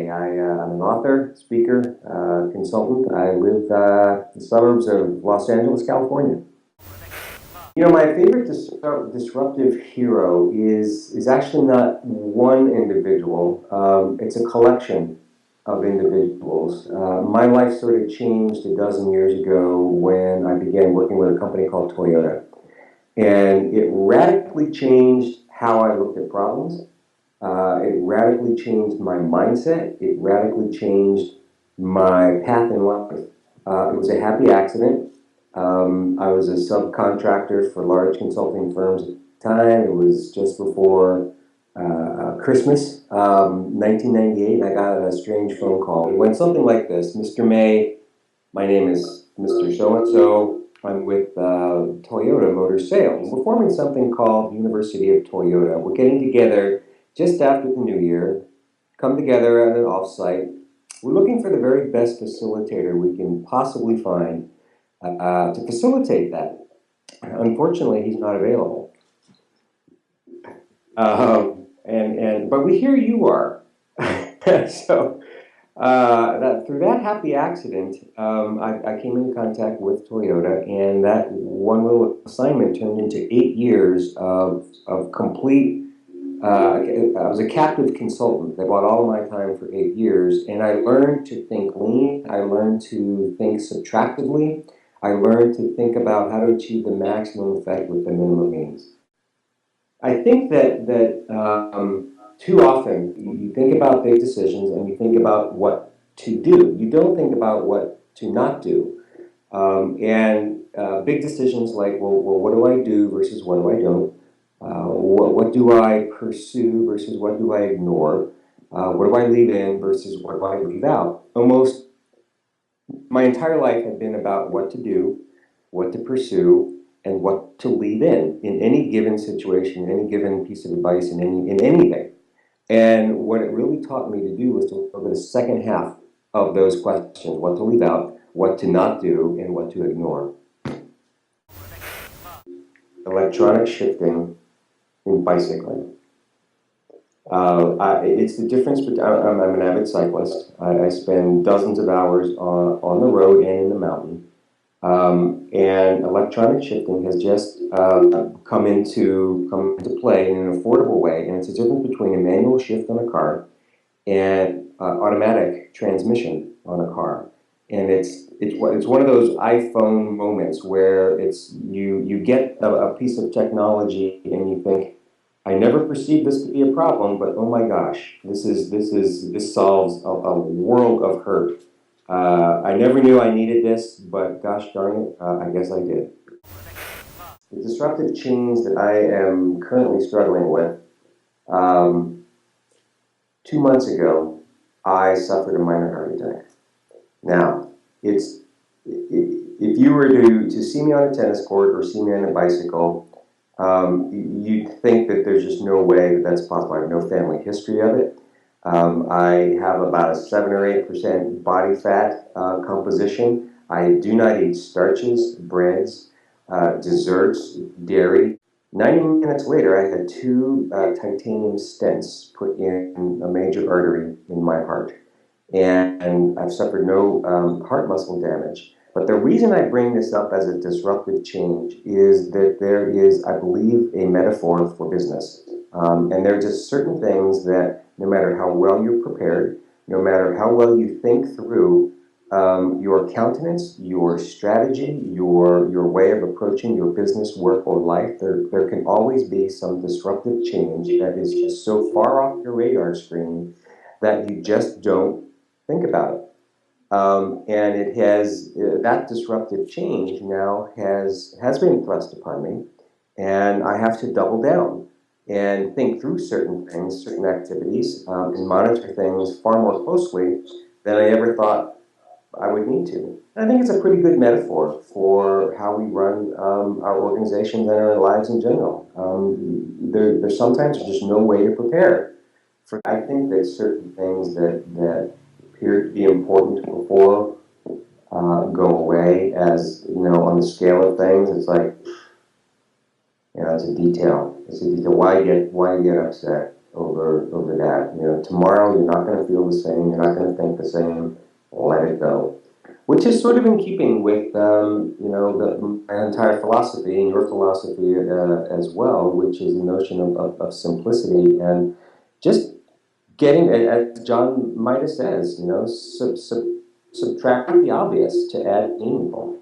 me. I'm an author, speaker, consultant. I live in the suburbs of Los Angeles, California. You know, my favorite disruptive hero is actually not one individual. It's a collection of individuals. My life sort of changed a dozen years ago when I began working with a company called Toyota. And it radically changed how I looked at problems. It radically changed my mindset. It radically changed my path in life. It was a happy accident. I was a subcontractor for large consulting firms at the time. It was just before Christmas, 1998, and I got a strange phone call. It went something like this: Mr. May, my name is Mr. So-and-so. I'm with Toyota Motor Sales. We're forming something called University of Toyota. We're getting together just after the new year, come together at an offsite. We're looking for the very best facilitator we can possibly find to facilitate that. Unfortunately, he's not available. But we hear you are. So through that happy accident, I came into contact with Toyota, and that one little assignment turned into 8 years of complete. I was a captive consultant. They bought all of my time for 8 years, and I learned to think lean. I learned to think subtractively. I learned to think about how to achieve the maximum effect with the minimum means. I think that too often you think about big decisions and you think about what to do. You don't think about what to not do. Big decisions like, well, what do I do versus what do I don't? What do I pursue versus what do I ignore? What do I leave in versus what do I leave out? Almost my entire life had been about what to do, what to pursue, and what to leave in any given situation, in any given piece of advice, in anything. And what it really taught me to do was to look at the second half of those questions: what to leave out, what to not do, and what to ignore. Electronic shifting in bicycling. It's the difference between, I'm an avid cyclist. I spend dozens of hours on the road and in the mountain. And electronic shifting has just come into play in an affordable way. And it's a difference between a manual shift on a car and automatic transmission on a car. And it's one of those iPhone moments where you get a piece of technology and you think, I never perceived this to be a problem, but oh my gosh, this solves a world of hurt. I never knew I needed this, but gosh darn it, I guess I did. The disruptive change that I am currently struggling with, 2 months ago, I suffered a minor heart attack. Now, if you were to see me on a tennis court or see me on a bicycle, you'd think that there's just no way that that's possible. I have no family history of it. I have about a 7 or 8% body fat composition. I do not eat starches, breads, desserts, dairy. 90 minutes later, I had 2 titanium stents put in a major artery in my heart. And I've suffered no heart muscle damage. But the reason I bring this up as a disruptive change is that there is, I believe, a metaphor for business. And there are just certain things that no matter how well you're prepared, no matter how well you think through your countenance, your strategy, your way of approaching your business, work, or life, there can always be some disruptive change that is just so far off your radar screen that you just don't think about it. And it has that disruptive change now has been thrust upon me, and I have to double down and think through certain things, certain activities, and monitor things far more closely than I ever thought I would need to. And I think it's a pretty good metaphor for how we run our organizations and our lives in general. There's sometimes just no way to prepare. I think that certain things that appear to be important before go away, as you know, on the scale of things. It's like, it's a detail. It's a detail. Why get upset? over that. You know, tomorrow you're not going to feel the same. You're not going to think the same. Let it go. Which is sort of in keeping with my entire philosophy and your philosophy as well, which is the notion of simplicity and just getting, as John Midas says, subtract the obvious to add meaningful.